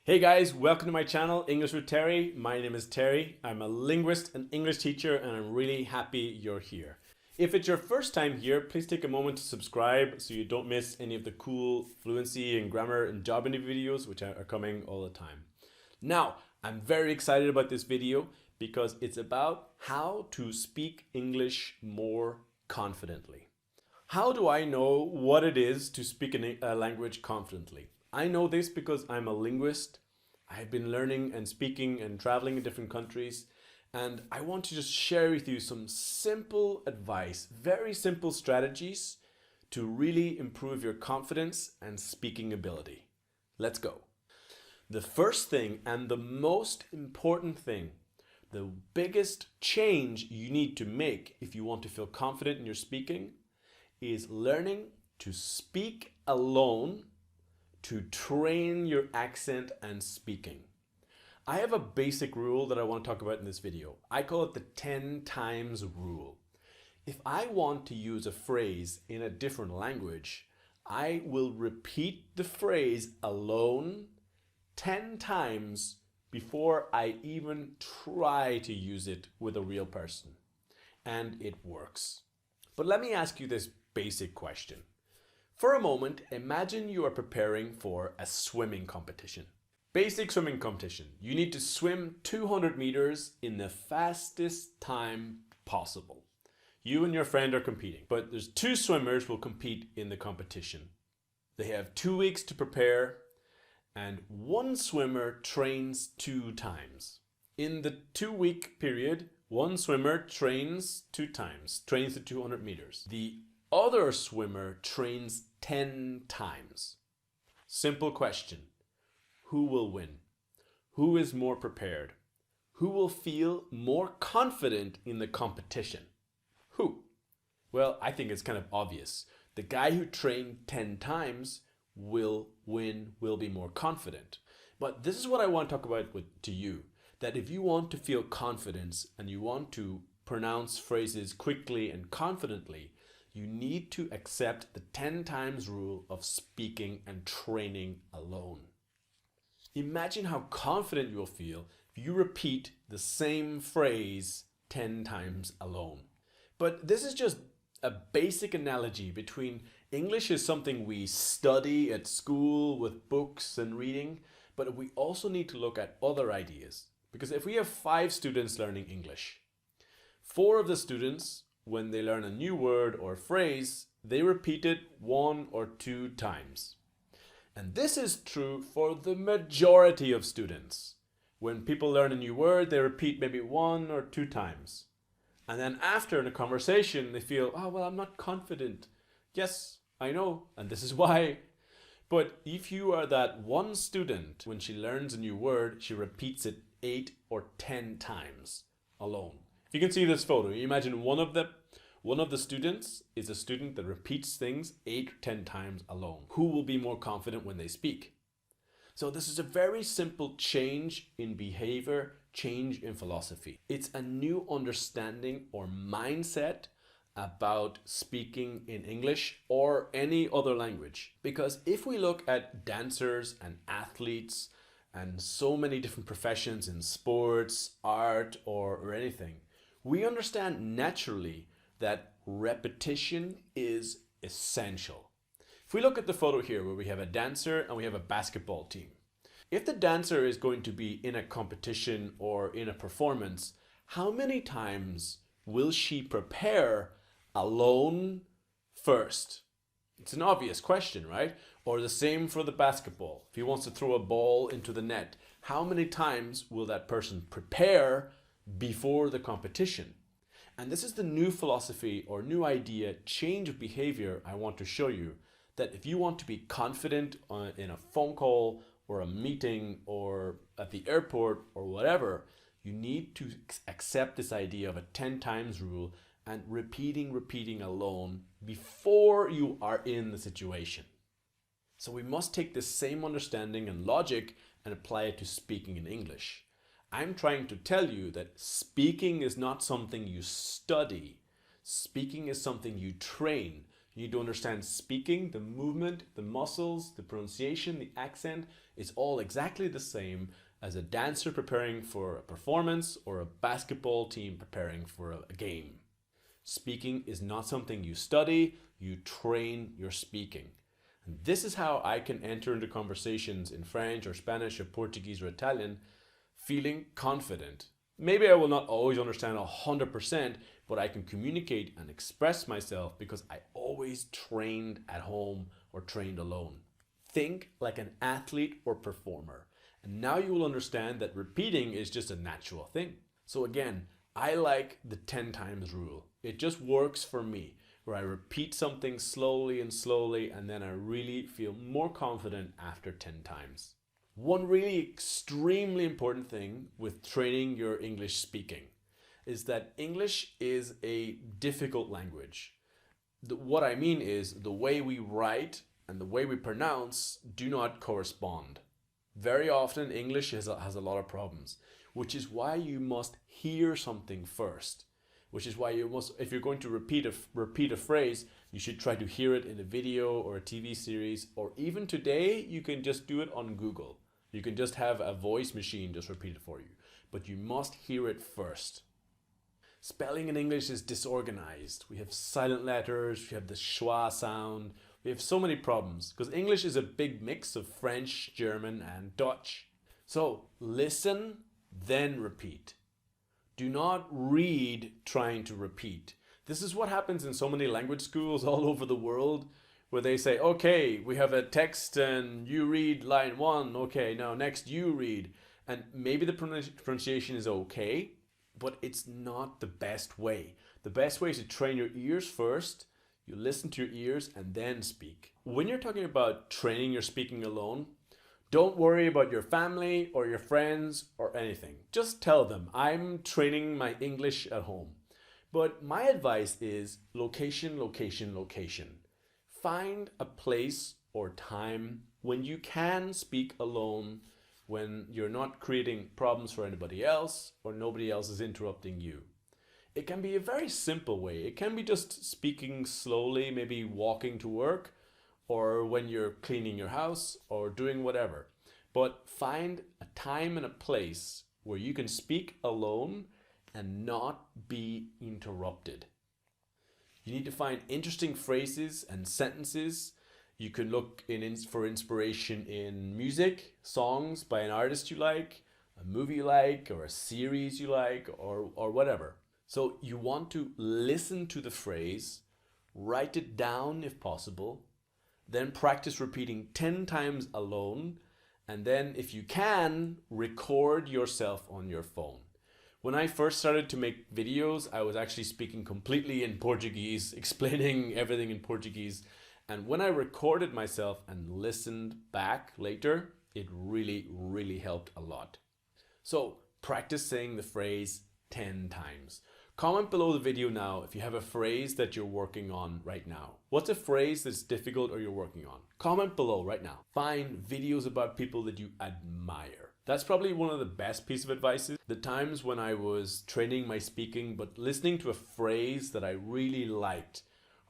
Hey guys, welcome to my channel, English with Terry. My name is Terry. I'm a linguist and English teacher, and I'm really happy you're here. If it's your first time here, please take a moment to subscribe so you don't miss any of the cool fluency and grammar and job interview videos which are coming all the time. Now, I'm very excited about this video because it's about how to speak English more confidently. How do I know what it is to speak a language confidently? I know this because I'm a linguist. I've been learning and speaking and traveling in different countries, and I want to just share with you some simple advice, very simple strategies to really improve your confidence and speaking ability. Let's go. The first thing and the most important thing, the biggest change you need to make if you want to feel confident in your speaking is learning to speak alone to train your accent and speaking. I have a basic rule that I want to talk about in this video. I call it the 10 times rule. If I want to use a phrase in a different language, I will repeat the phrase alone 10 times before I even try to use it with a real person. And it works. But let me ask you this basic question. For a moment, imagine you are preparing for a swimming competition. Basic swimming competition. You need to swim 200 meters in the fastest time possible. You and your friend are competing, but there's two swimmers who will compete in the competition. They have 2 weeks to prepare, and one swimmer trains 2 times. In the 2-week period, one swimmer trains 2 times, trains the 200 meters. The other swimmer trains 10 times. Simple question. Who will win? Who is more prepared? Who will feel more confident in the competition? Who? Well, I think it's kind of obvious. The guy who trained 10 times will win, will be more confident. But this is what I want to talk about to you. That if you want to feel confidence and you want to pronounce phrases quickly and confidently, you need to accept the 10 times rule of speaking and training alone. Imagine how confident you'll feel if you repeat the same phrase 10 times alone. But this is just a basic analogy between English is something we study at school with books and reading, but we also need to look at other ideas. Because if we have 5 students learning English, 4 of the students, when they learn a new word or phrase, they repeat it 1 or 2 times. And this is true for the majority of students. When people learn a new word, they repeat maybe 1 or 2 times. And then after in a conversation, they feel, oh, well, I'm not confident. Yes, I know, and this is why. But if you are that one student, when she learns a new word, she repeats it 8 or 10 times alone. You can see this photo. You imagine one of the students is a student that repeats things 8 or 10 times alone. Who will be more confident when they speak? So this is a very simple change in behavior, change in philosophy. It's a new understanding or mindset about speaking in English or any other language. Because if we look at dancers and athletes and so many different professions in sports, art, or anything, we understand naturally that repetition is essential. If we look at the photo here where we have a dancer and we have a basketball team. If the dancer is going to be in a competition or in a performance, how many times will she prepare alone first? It's an obvious question, right? Or the same for the basketball. If he wants to throw a ball into the net, how many times will that person prepare before the competition? And this is the new philosophy or new idea, change of behavior I want to show you, that if you want to be confident in a phone call or a meeting or at the airport or whatever, you need to accept this idea of a 10 times rule and repeating alone before you are in the situation. So we must take this same understanding and logic and apply it to speaking in English. I'm trying to tell you that speaking is not something you study. Speaking is something you train. You need to understand speaking, the movement, the muscles, the pronunciation, the accent is all exactly the same as a dancer preparing for a performance or a basketball team preparing for a game. Speaking is not something you study, you train your speaking. And this is how I can enter into conversations in French or Spanish or Portuguese or Italian feeling confident. Maybe I will not always understand 100%, but I can communicate and express myself because I always trained at home or trained alone. Think like an athlete or performer. And now you will understand that repeating is just a natural thing. So again, I like the 10 times rule. It just works for me, where I repeat something slowly and then I really feel more confident after 10 times. One really extremely important thing with training your English speaking is that English is a difficult language. What I mean is the way we write and the way we pronounce do not correspond. Very often English has a lot of problems, which is why you must hear something first. Which is why you must, if you're going to repeat a phrase, you should try to hear it in a video or a TV series, or even today you can just do it on Google. You can just have a voice machine just repeat it for you, but you must hear it first. Spelling in English is disorganized. We have silent letters, we have the schwa sound, we have so many problems because English is a big mix of French, German, and Dutch. So listen, then repeat. Do not read trying to repeat. This is what happens in so many language schools all over the world, where they say, okay, we have a text and you read line 1. Okay, now next you read. And maybe the pronunciation is okay, but it's not the best way. The best way is to train your ears first. You listen to your ears and then speak. When you're talking about training your speaking alone, don't worry about your family or your friends or anything. Just tell them, I'm training my English at home. But my advice is location, location, location. Find a place or time when you can speak alone, when you're not creating problems for anybody else or nobody else is interrupting you. It can be a very simple way. It can be just speaking slowly, maybe walking to work, or when you're cleaning your house or doing whatever. But find a time and a place where you can speak alone and not be interrupted. You need to find interesting phrases and sentences. You can look for inspiration in music, songs by an artist you like, a movie you like, or a series you like, or whatever. So you want to listen to the phrase, write it down if possible, then practice repeating 10 times alone, and then if you can, record yourself on your phone. When I first started to make videos, I was actually speaking completely in Portuguese, explaining everything in Portuguese. And when I recorded myself and listened back later, it really, really helped a lot. So practice saying the phrase 10 times. Comment below the video now if you have a phrase that you're working on right now. What's a phrase that's difficult or you're working on? Comment below right now. Find videos about people that you admire. That's probably one of the best pieces of advice. The times when I was training my speaking, but listening to a phrase that I really liked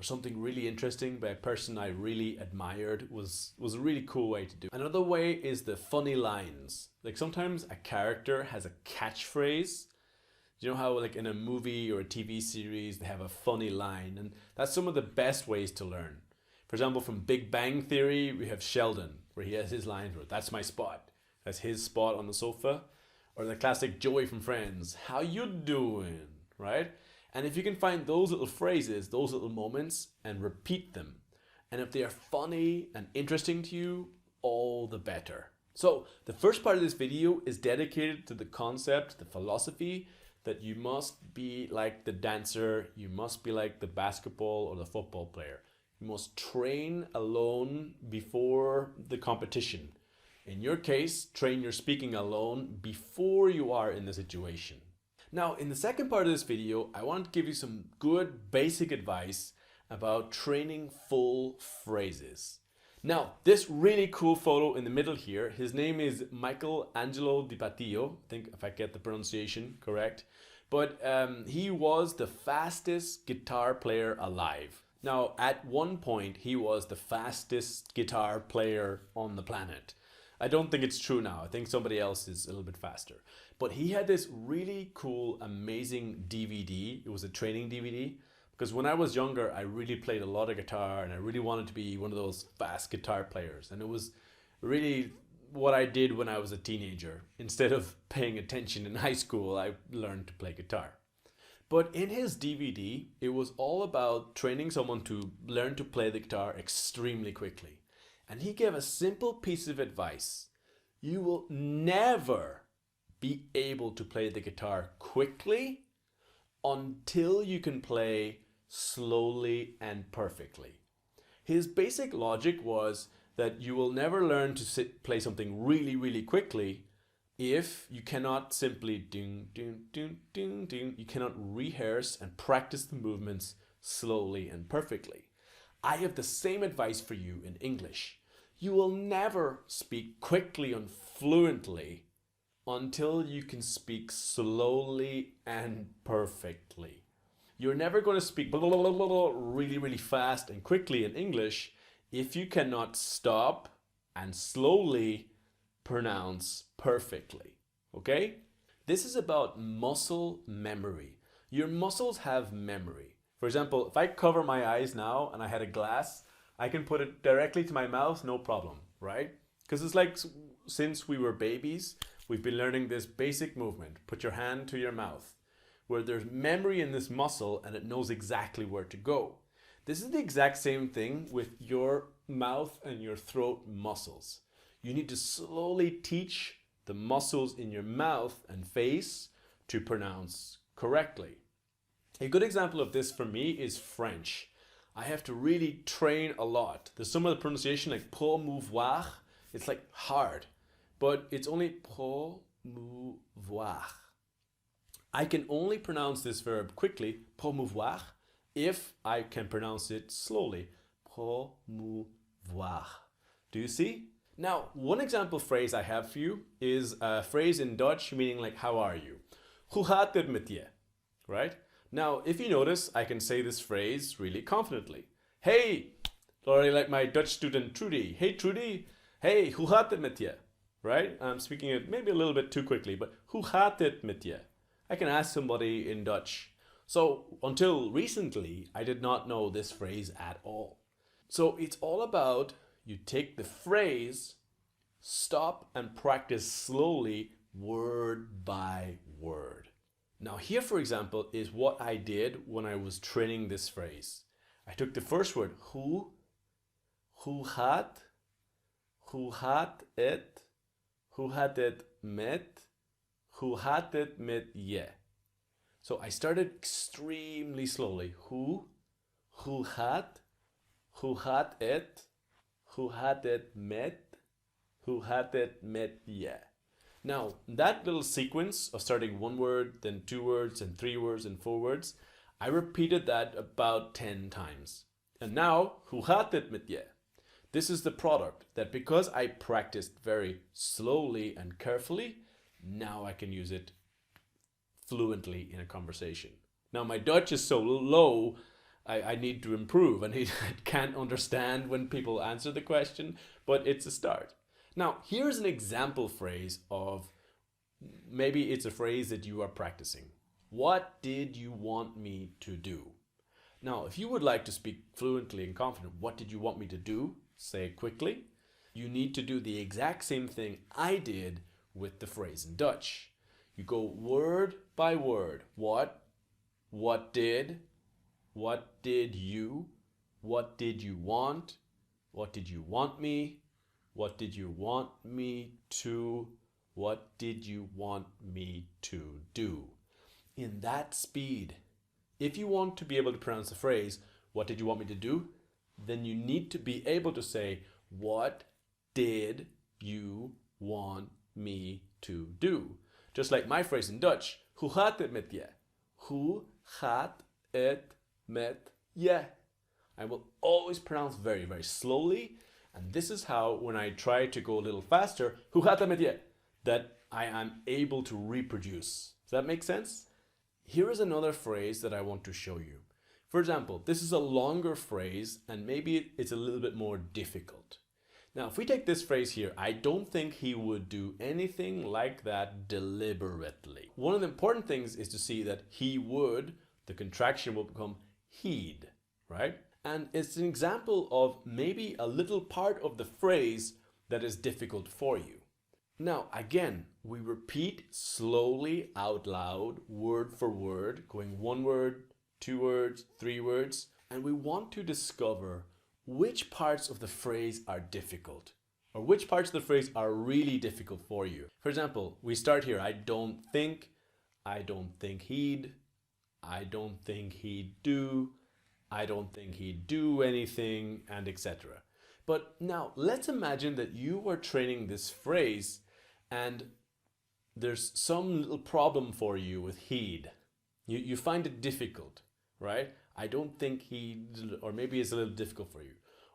or something really interesting by a person I really admired was a really cool way to do it. Another way is the funny lines. Like sometimes a character has a catchphrase. You know how like in a movie or a TV series they have a funny line, and that's some of the best ways to learn. For example, from Big Bang Theory, we have Sheldon, where he has his lines where that's my spot. That's his spot on the sofa. Or the classic Joey from Friends, how you doing, right? And if you can find those little phrases, those little moments, and repeat them, and if they are funny and interesting to you, all the better. So the first part of this video is dedicated to the concept, the philosophy, that you must be like the dancer, you must be like the basketball or the football player. You must train alone before the competition. In your case, train your speaking alone before you are in the situation. Now, in the second part of this video, I want to give you some good basic advice about training full phrases. Now, this really cool photo in the middle here, his name is Michael Angelo Di Patio, I think if I get the pronunciation correct, but he was the fastest guitar player alive. Now, at one point, he was the fastest guitar player on the planet. I don't think it's true now. I think somebody else is a little bit faster. But he had this really cool, amazing DVD. It was a training DVD. Because when I was younger, I really played a lot of guitar and I really wanted to be one of those fast guitar players. And it was really what I did when I was a teenager. Instead of paying attention in high school, I learned to play guitar. But in his DVD, it was all about training someone to learn to play the guitar extremely quickly. And he gave a simple piece of advice. You will never be able to play the guitar quickly until you can play slowly and perfectly. His basic logic was that you will never learn to play something really, really quickly if you cannot simply ding, ding, ding, ding, ding. You cannot rehearse and practice the movements slowly and perfectly. I have the same advice for you in English. You will never speak quickly and fluently until you can speak slowly and perfectly. You're never going to speak really, really fast and quickly in English if you cannot stop and slowly pronounce perfectly. Okay? This is about muscle memory. Your muscles have memory. For example, if I cover my eyes now and I had a glass, I can put it directly to my mouth, no problem, right? Because it's like since we were babies, we've been learning this basic movement. Put your hand to your mouth, where there's memory in this muscle and it knows exactly where to go. This is the exact same thing with your mouth and your throat muscles. You need to slowly teach the muscles in your mouth and face to pronounce correctly. A good example of this for me is French. I have to really train a lot. There's some of the pronunciation like promouvoir. It's like hard, but it's only promouvoir. I can only pronounce this verb quickly, promouvoir, if I can pronounce it slowly, promouvoir. Do you see? Now, one example phrase I have for you is a phrase in Dutch meaning like, how are you? Hoe gaat het met je? Right? Now, if you notice, I can say this phrase really confidently. Hey, already like my Dutch student Trudy. Hey Trudy, hey, hoe gaat het met je? Right? I'm speaking it maybe a little bit too quickly, but hoe gaat het met je? I can ask somebody in Dutch. So until recently, I did not know this phrase at all. So it's all about you take the phrase, stop and practice slowly, word by word. Now here, for example, is what I did when I was training this phrase. I took the first word, hoe gaat het met, hoe gaat het met je. So I started extremely slowly. Hoe gaat het met, hoe gaat het met je. Now, that little sequence of starting one word, then two words, and three words, and four words, I repeated that about 10 times. And now, hoe gaat het met je? This is the product that because I practiced very slowly and carefully, now I can use it fluently in a conversation. Now, my Dutch is so low, I need to improve. I can't understand when people answer the question, but it's a start. Now, here's an example phrase of, maybe it's a phrase that you are practicing. What did you want me to do? Now, if you would like to speak fluently and confident, what did you want me to do? Say it quickly. You need to do the exact same thing I did with the phrase in Dutch. You go word by word. What did you, what did you want me, what did you want me to, what did you want me to do? In that speed. If you want to be able to pronounce the phrase, what did you want me to do? Then you need to be able to say, what did you want me to do? Just like my phrase in Dutch, hoe gaat het met je? Hoe gaat het met je? I will always pronounce very, very slowly. And this is how, when I try to go a little faster, hoe gaat het met je? That I am able to reproduce. Does that make sense? Here is another phrase that I want to show you. For example, this is a longer phrase and maybe it's a little bit more difficult. Now, if we take this phrase here, I don't think he would do anything like that deliberately. One of the important things is to see that he would, the contraction will become he'd, right? And it's an example of maybe a little part of the phrase that is difficult for you. Now, again, we repeat slowly out loud, word for word, going one word, 2 words, 3 words, and we want to discover which parts of the phrase are difficult, or which parts of the phrase are really difficult for you. For example, we start here, I don't think he'd, I don't think he'd do, I don't think he'd do anything, and etc. But now let's imagine that you were training this phrase and there's some little problem for you with he'd. You find it difficult, right? I don't think he'd, or maybe it's a little difficult for you.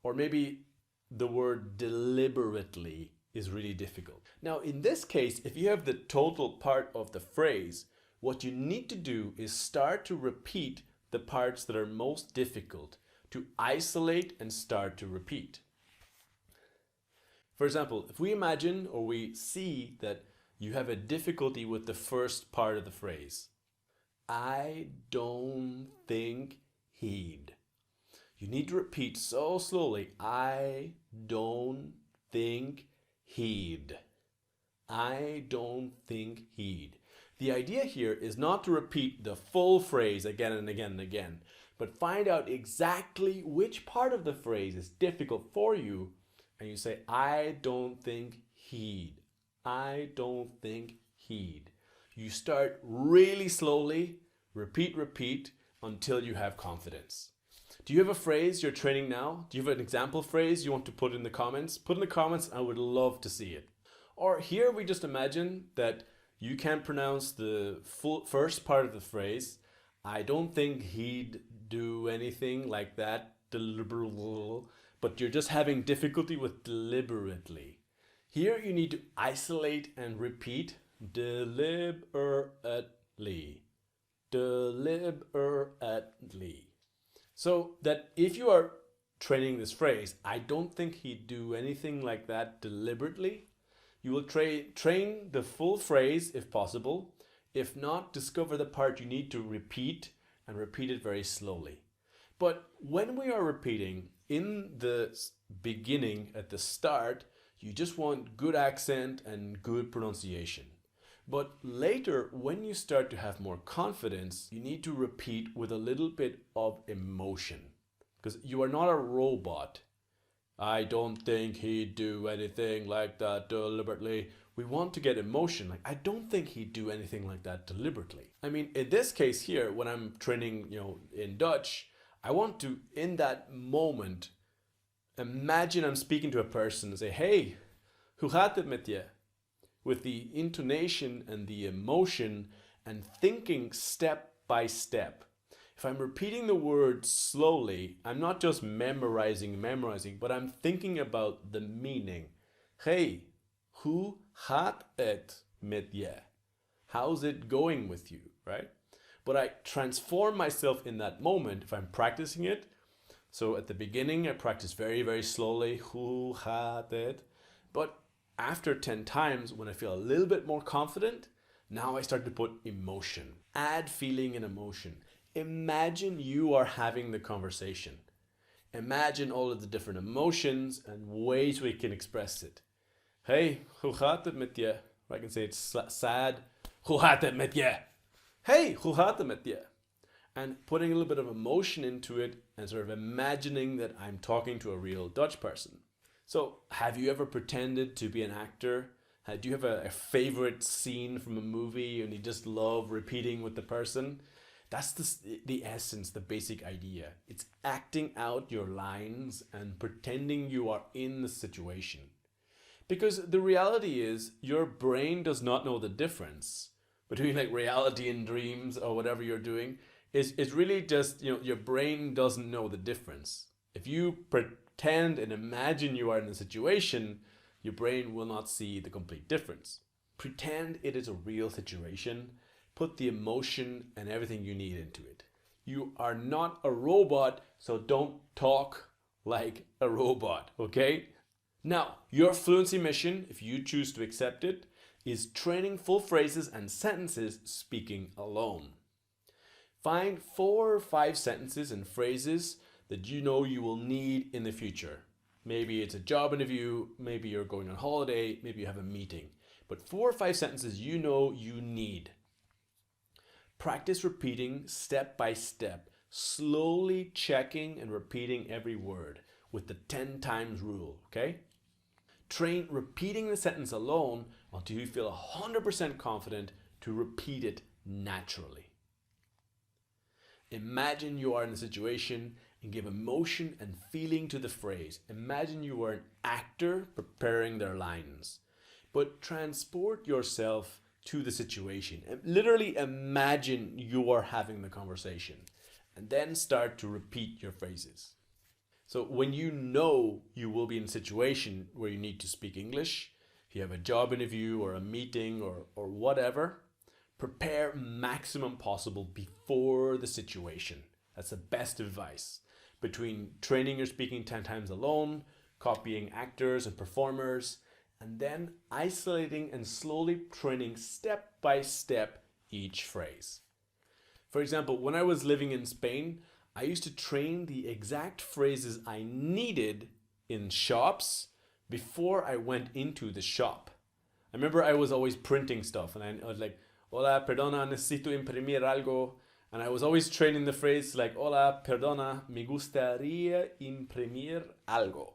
Or maybe the word deliberately is really difficult. Now, in this case, if you have the total part of the phrase, what you need to do is start to repeat the parts that are most difficult, to isolate and start to repeat. For example, if we imagine or we see that you have a difficulty with the first part of the phrase, I don't think he'd. You need to repeat so slowly, I don't think he'd. I don't think he'd. The idea here is not to repeat the full phrase again and again and again, but find out exactly which part of the phrase is difficult for you, and you say, I don't think he'd. I don't think he'd. You start really slowly, repeat until you have confidence. Do you have a phrase you're training now? Do you have an example phrase you want to put in the comments? Put in the comments, I would love to see it. Or here we just imagine that you can't pronounce the first part of the phrase. I don't think he'd do anything like that, deliberately, but you're just having difficulty with deliberately. Here you need to isolate and repeat deliberately. Deliberately. So that if you are training this phrase, I don't think he'd do anything like that deliberately, you will train the full phrase if possible. If not, discover the part you need to repeat and repeat it very slowly. But when we are repeating in the beginning, at the start, you just want good accent and good pronunciation. But later, when you start to have more confidence, you need to repeat with a little bit of emotion. Because you are not a robot. I don't think he'd do anything like that deliberately. We want to get emotion. Like, I don't think he'd do anything like that deliberately. I mean, in this case here, when I'm training, in Dutch, I want to, in that moment, imagine I'm speaking to a person and say, hey, hoe gaat het met je? With the intonation and the emotion and thinking step by step. If I'm repeating the word slowly, I'm not just memorizing, but I'm thinking about the meaning. Hey, hoe gaat het met je? How's it going with you, right? But I transform myself in that moment if I'm practicing it. So at the beginning, I practice very, very slowly. Hoe gaat het? But after 10 times, when I feel a little bit more confident, now I start to put emotion. Add feeling and emotion. Imagine you are having the conversation. Imagine all of the different emotions and ways we can express it. Hey, hoe gaat het met je? I can say it's sad. Hoe gaat het met je? Hey, hoe gaat het met je? And putting a little bit of emotion into it and sort of imagining that I'm talking to a real Dutch person. So, have you ever pretended to be an actor? Do you have a favorite scene from a movie and you just love repeating with the person? That's the essence, the basic idea. It's acting out your lines and pretending you are in the situation. Because the reality is, your brain does not know the difference between like reality and dreams or whatever you're doing. It's really just, your brain doesn't know the difference. If you pretend and imagine you are in a situation, your brain will not see the complete difference. Pretend it is a real situation. Put the emotion and everything you need into it. You are not a robot, so don't talk like a robot, okay? Now, your fluency mission, if you choose to accept it, is training full phrases and sentences speaking alone. Find 4 or 5 sentences and phrases that you know you will need in the future. Maybe it's a job interview, maybe you're going on holiday, maybe you have a meeting. But 4 or 5 sentences you know you need. Practice repeating step by step, slowly checking and repeating every word with the 10 times rule, okay? Train repeating the sentence alone until you feel 100% confident to repeat it naturally. Imagine you are in a situation and give emotion and feeling to the phrase. Imagine you are an actor preparing their lines, but transport yourself to the situation. Literally imagine you are having the conversation and then start to repeat your phrases. So when you know you will be in a situation where you need to speak English, if you have a job interview or a meeting or whatever, prepare maximum possible before the situation. That's the best advice. Between training your speaking 10 times alone, copying actors and performers, and then isolating and slowly training step by step each phrase. For example, when I was living in Spain, I used to train the exact phrases I needed in shops before I went into the shop. I remember I was always printing stuff and I was like, hola, perdona, necesito imprimir algo. And I was always training the phrase like, hola, perdona, me gustaría imprimir algo.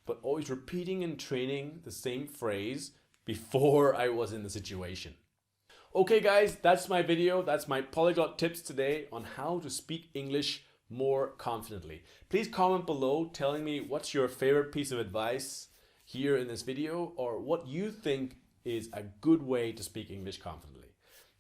But always repeating and training the same phrase before I was in the situation. Okay guys, that's my video. That's my polyglot tips today on how to speak English more confidently. Please comment below telling me what's your favorite piece of advice here in this video or what you think is a good way to speak English confidently.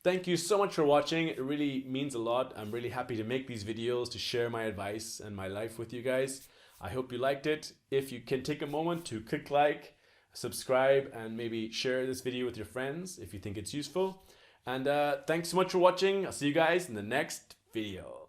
Thank you so much for watching. It really means a lot. I'm really happy to make these videos to share my advice and my life with you guys. I hope you liked it. If you can take a moment to click like, subscribe, and maybe share this video with your friends if you think it's useful. And thanks so much for watching. I'll see you guys in the next video.